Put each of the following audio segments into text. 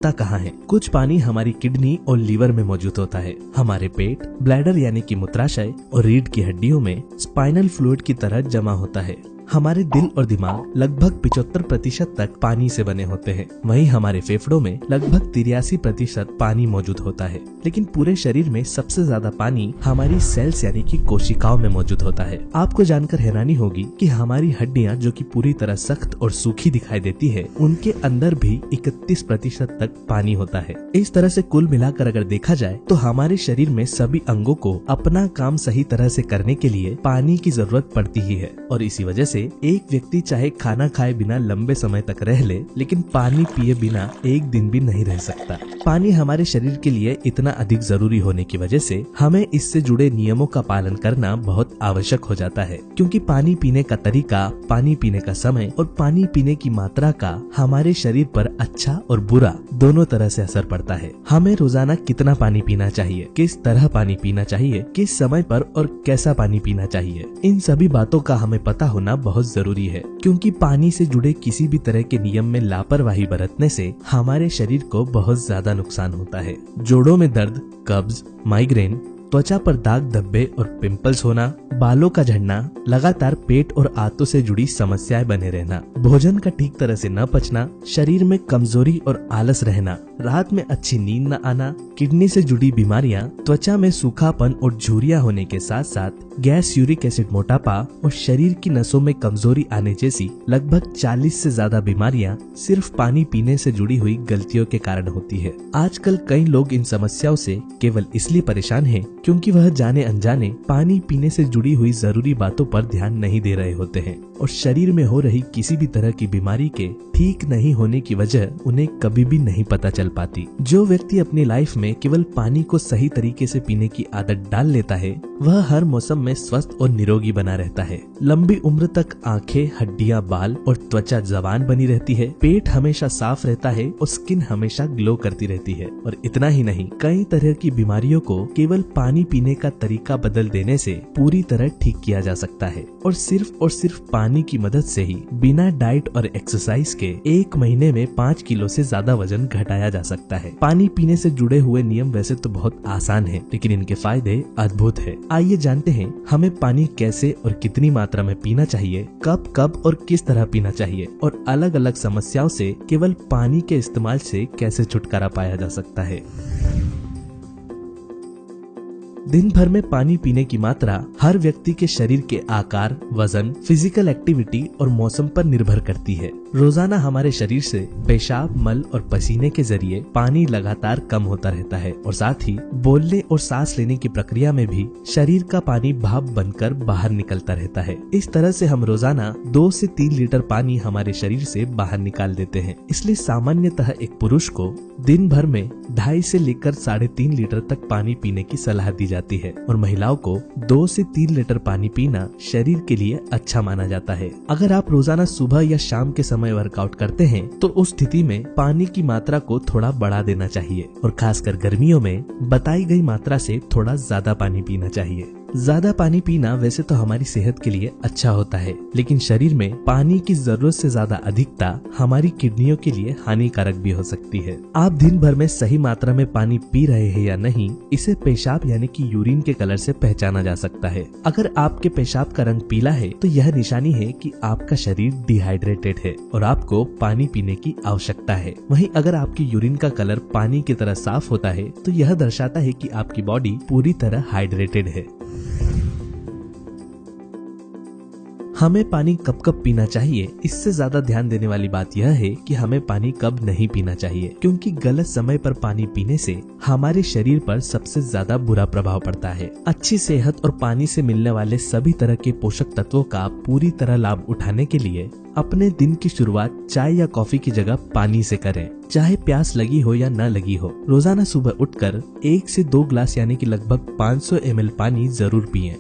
कहाँ है? कुछ पानी हमारी किडनी और लीवर में मौजूद होता है। हमारे पेट, ब्लैडर यानी कि मूत्राशय और रीढ़ की हड्डियों में स्पाइनल फ्लूइड की तरह जमा होता है। हमारे दिल और दिमाग लगभग 75% तक पानी से बने होते हैं। वहीं हमारे फेफड़ों में लगभग 83% पानी मौजूद होता है। लेकिन पूरे शरीर में सबसे ज्यादा पानी हमारी सेल्स यानी कि कोशिकाओं में मौजूद होता है। आपको जानकर हैरानी होगी कि हमारी हड्डियां जो कि पूरी तरह सख्त और सूखी दिखाई देती है, उनके अंदर भी 31% तक पानी होता है। इस तरह से कुल मिलाकर अगर देखा जाए तो हमारे शरीर में सभी अंगों को अपना काम सही तरह से करने के लिए पानी की जरूरत पड़ती ही है। और इसी वजह से एक व्यक्ति चाहे खाना खाए बिना लंबे समय तक रह ले, लेकिन पानी पिए बिना एक दिन भी नहीं रह सकता। पानी हमारे शरीर के लिए इतना अधिक जरूरी होने की वजह से हमें इससे जुड़े नियमों का पालन करना बहुत आवश्यक हो जाता है, क्योंकि पानी पीने का तरीका, पानी पीने का समय और पानी पीने की मात्रा का हमारे शरीर पर अच्छा और बुरा दोनों तरह से असर पड़ता है। हमें रोजाना कितना पानी पीना चाहिए, किस तरह पानी पीना चाहिए, किस समय पर और कैसा पानी पीना चाहिए, इन सभी बातों का हमें पता होना बहुत जरूरी है, क्योंकि पानी से जुड़े किसी भी तरह के नियम में लापरवाही बरतने से हमारे शरीर को बहुत ज्यादा नुकसान होता है। जोड़ों में दर्द, कब्ज, माइग्रेन, त्वचा पर दाग धब्बे और पिंपल्स होना, बालों का झड़ना, लगातार पेट और आंतों से जुड़ी समस्याएं बने रहना, भोजन का ठीक तरह से न पचना, शरीर में कमजोरी और आलस रहना, रात में अच्छी नींद न आना, किडनी से जुड़ी बीमारियां, त्वचा में सूखापन और झुर्रियां होने के साथ साथ गैस, यूरिक एसिड, मोटापा और शरीर की नसों में कमजोरी आने जैसी लगभग 40 से ज्यादा बीमारियां सिर्फ पानी पीने से जुड़ी हुई गलतियों के कारण होती है। आजकल कई लोग इन समस्याओं से केवल इसलिए परेशान हैं क्योंकि वह जाने अनजाने पानी पीने से जुड़ी हुई जरूरी बातों पर ध्यान नहीं दे रहे होते हैं और शरीर में हो रही किसी भी तरह की बीमारी के ठीक नहीं होने की वजह उन्हें कभी भी नहीं पता चल पाती। जो व्यक्ति अपनी लाइफ में केवल पानी को सही तरीके से पीने की आदत डाल लेता है, वह हर मौसम में स्वस्थ और निरोगी बना रहता है। लंबी उम्र तक आंखें, हड्डियां, बाल और त्वचा जवान बनी रहती है, पेट हमेशा साफ रहता है और स्किन हमेशा ग्लो करती रहती है। और इतना ही नहीं, कई तरह की बीमारियों को केवल पानी पीने का तरीका बदल देने से पूरी तरह ठीक किया जा सकता है। और सिर्फ पानी की मदद से ही बिना डाइट और एक्सरसाइज के 1 महीने में 5 किलो से ज्यादा वजन घटाया जा सकता है। पानी पीने से जुड़े हुए नियम वैसे तो बहुत आसान है, लेकिन इनके फायदे अद्भुत है। आइए जानते हैं हमें पानी कैसे और कितनी मात्रा में पीना चाहिए, कब और किस तरह पीना चाहिए, और अलग अलग समस्याओं से केवल पानी के इस्तेमाल से कैसे छुटकारा पाया जा सकता है। दिन भर में पानी पीने की मात्रा हर व्यक्ति के शरीर के आकार, वजन, फिजिकल एक्टिविटी और मौसम पर निर्भर करती है। रोजाना हमारे शरीर से पेशाब, मल और पसीने के जरिए पानी लगातार कम होता रहता है और साथ ही बोलने और सांस लेने की प्रक्रिया में भी शरीर का पानी भाप बनकर बाहर निकलता रहता है। इस तरह से हम रोजाना 2 से 3 लीटर पानी हमारे शरीर से बाहर निकाल देते हैं। इसलिए सामान्यतः एक पुरुष को दिन भर में 2.5 से लेकर 3.5 लीटर तक पानी पीने की सलाह दी जाती है और महिलाओं को 2 से 3 लीटर पानी पीना शरीर के लिए अच्छा माना जाता है। अगर आप रोजाना सुबह या शाम के समय वर्कआउट करते हैं तो उस स्थिति में पानी की मात्रा को थोड़ा बढ़ा देना चाहिए और खासकर गर्मियों में बताई गई मात्रा से थोड़ा ज्यादा पानी पीना चाहिए। ज्यादा पानी पीना वैसे तो हमारी सेहत के लिए अच्छा होता है, लेकिन शरीर में पानी की जरूरत से ज्यादा अधिकता हमारी किडनियों के लिए हानिकारक भी हो सकती है। आप दिन भर में सही मात्रा में पानी पी रहे हैं या नहीं, इसे पेशाब यानी कि यूरिन के कलर से पहचाना जा सकता है। अगर आपके पेशाब का रंग पीला है तो यह निशानी है कि आपका शरीर डिहाइड्रेटेड है और आपको पानी पीने की आवश्यकता है। वहीं अगर आपकी यूरिन का कलर पानी की तरह साफ होता है तो यह दर्शाता है कि आपकी बॉडी पूरी तरह हाइड्रेटेड है। हमें पानी कब पीना चाहिए, इससे ज्यादा ध्यान देने वाली बात यह है कि हमें पानी कब नहीं पीना चाहिए, क्योंकि गलत समय पर पानी पीने से हमारे शरीर पर सबसे ज्यादा बुरा प्रभाव पड़ता है। अच्छी सेहत और पानी से मिलने वाले सभी तरह के पोषक तत्वों का पूरी तरह लाभ उठाने के लिए अपने दिन की शुरुआत चाय या कॉफी की जगह पानी से करें। चाहे प्यास लगी हो या न लगी हो, रोजाना सुबह उठकर 1 से 2 ग्लास यानी कि लगभग 500 ml पानी जरूर पिएं।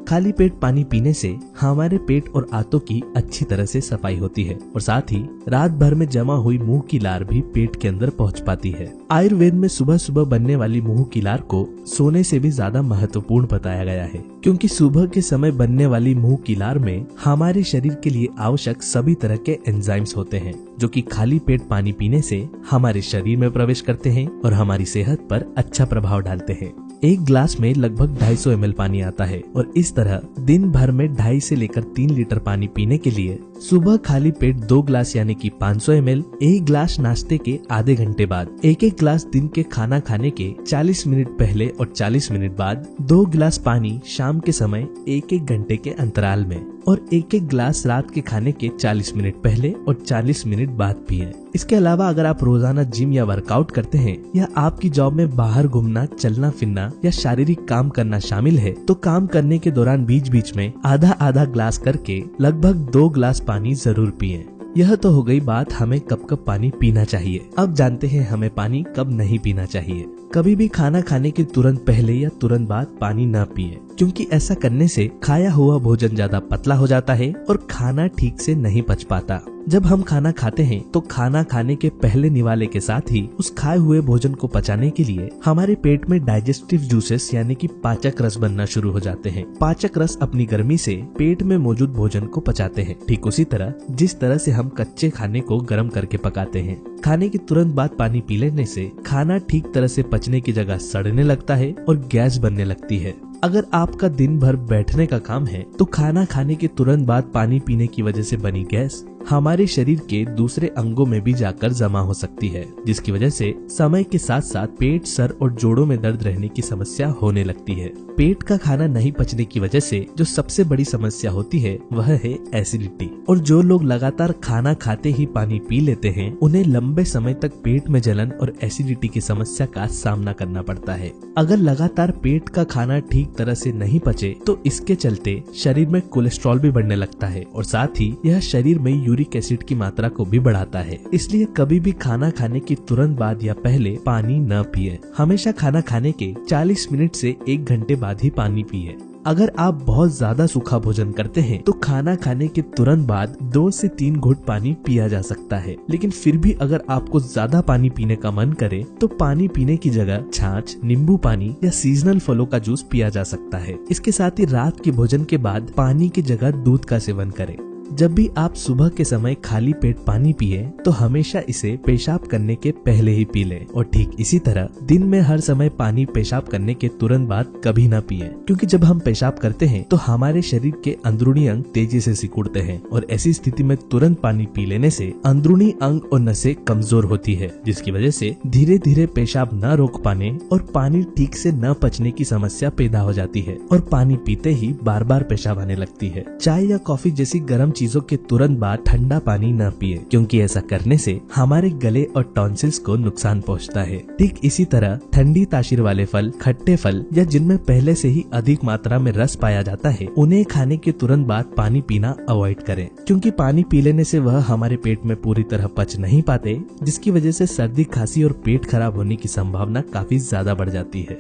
खाली पेट पानी पीने से हमारे पेट और आंतों की अच्छी तरह से सफाई होती है और साथ ही रात भर में जमा हुई मुंह की लार भी पेट के अंदर पहुंच पाती है। आयुर्वेद में सुबह सुबह बनने वाली मुंह की लार को सोने से भी ज्यादा महत्वपूर्ण बताया गया है, क्योंकि सुबह के समय बनने वाली मुंह की लार में हमारे शरीर के लिए आवश्यक सभी तरह के एंजाइम्स होते हैं, जो कि खाली पेट पानी पीने से हमारे शरीर में प्रवेश करते हैं और हमारी सेहत पर अच्छा प्रभाव डालते हैं। एक ग्लास में लगभग 250 ml पानी आता है और इस तरह दिन भर में 2.5 से लेकर 3 लीटर पानी पीने के लिए सुबह खाली पेट 2 ग्लास यानी कि 500 ml, एक ग्लास नाश्ते के आधे घंटे बाद, एक ग्लास दिन के खाना खाने के 40 मिनट पहले और 40 मिनट बाद, 2 गिलास पानी शाम के समय 1 घंटे के अंतराल में और 1 गिलास रात के खाने के 40 मिनट पहले और 40 मिनट बाद पिएं। इसके अलावा अगर आप रोजाना जिम या वर्कआउट करते हैं या आपकी जॉब में बाहर घूमना, चलना फिरना या शारीरिक काम करना शामिल है, तो काम करने के दौरान बीच बीच में आधा आधा ग्लास करके लगभग 2 ग्लास पानी जरूर पिएं। यह तो हो गई बात हमें कब कब पानी पीना चाहिए। अब जानते हैं हमें पानी कब नहीं पीना चाहिए। कभी भी खाना खाने के तुरंत पहले या तुरंत बाद पानी न पिए, क्योंकि ऐसा करने से खाया हुआ भोजन ज्यादा पतला हो जाता है और खाना ठीक से नहीं पच पाता। जब हम खाना खाते हैं तो खाना खाने के पहले निवाले के साथ ही उस खाए हुए भोजन को पचाने के लिए हमारे पेट में डाइजेस्टिव जूसेस यानी कि पाचक रस बनना शुरू हो जाते हैं। पाचक रस अपनी गर्मी से पेट में मौजूद भोजन को पचाते हैं, ठीक उसी तरह जिस तरह से हम कच्चे खाने को गर्म करके पकाते हैं। खाने के तुरंत बाद पानी पी लेने से खाना ठीक तरह से पचने की जगह सड़ने लगता है और गैस बनने लगती है। अगर आपका दिन भर बैठने का काम है तो खाना खाने के तुरंत बाद पानी पीने की वजह से बनी गैस हमारे शरीर के दूसरे अंगों में भी जाकर जमा हो सकती है, जिसकी वजह से समय के साथ साथ पेट, सर और जोड़ों में दर्द रहने की समस्या होने लगती है। पेट का खाना नहीं पचने की वजह से जो सबसे बड़ी समस्या होती है वह है एसिडिटी। और जो लोग लगातार खाना खाते ही पानी पी लेते हैं उन्हें लंबे समय तक पेट में जलन और एसिडिटी की समस्या का सामना करना पड़ता है। अगर लगातार पेट का खाना ठीक तरह से नहीं पचे तो इसके चलते शरीर में कोलेस्ट्रॉल भी बढ़ने लगता है और साथ ही यह शरीर में यूरिक एसिड की मात्रा को भी बढ़ाता है। इसलिए कभी भी खाना खाने के तुरंत बाद या पहले पानी न पिए। हमेशा खाना खाने के 40 मिनट से 1 घंटे बाद ही पानी पिए। अगर आप बहुत ज्यादा सूखा भोजन करते हैं तो खाना खाने के तुरंत बाद 2 से 3 घूंट पानी पिया जा सकता है, लेकिन फिर भी अगर आपको ज्यादा पानी पीने का मन करे तो पानी पीने की जगह छाछ, नींबू पानी या सीजनल फलों का जूस पिया जा सकता है। इसके साथ ही रात के भोजन के बाद पानी की जगह दूध का सेवन करें। जब भी आप सुबह के समय खाली पेट पानी पिए तो हमेशा इसे पेशाब करने के पहले ही पी लें और ठीक इसी तरह दिन में हर समय पानी पेशाब करने के तुरंत बाद कभी ना पिए, क्योंकि जब हम पेशाब करते हैं तो हमारे शरीर के अंदरूनी अंग तेजी से सिकुड़ते हैं और ऐसी स्थिति में तुरंत पानी पी लेने से अंदरूनी अंग और नसें कमजोर होती है, जिसकी वजह से धीरे धीरे पेशाब न रोक पाने और पानी ठीक से न पचने की समस्या पैदा हो जाती है और पानी पीते ही बार बार पेशाब आने लगती है। चाय या कॉफी जैसी गर्म चीजों के तुरंत बाद ठंडा पानी न पिए, क्योंकि ऐसा करने से हमारे गले और टॉन्सिल्स को नुकसान पहुंचता है। ठीक इसी तरह ठंडी तासीर वाले फल, खट्टे फल या जिनमें पहले से ही अधिक मात्रा में रस पाया जाता है उन्हें खाने के तुरंत बाद पानी पीना अवॉइड करें, क्योंकि पानी पी लेने से वह हमारे पेट में पूरी तरह पच नहीं पाते, जिसकी वजह से सर्दी, खांसी और पेट खराब होने की संभावना काफी ज्यादा बढ़ जाती है।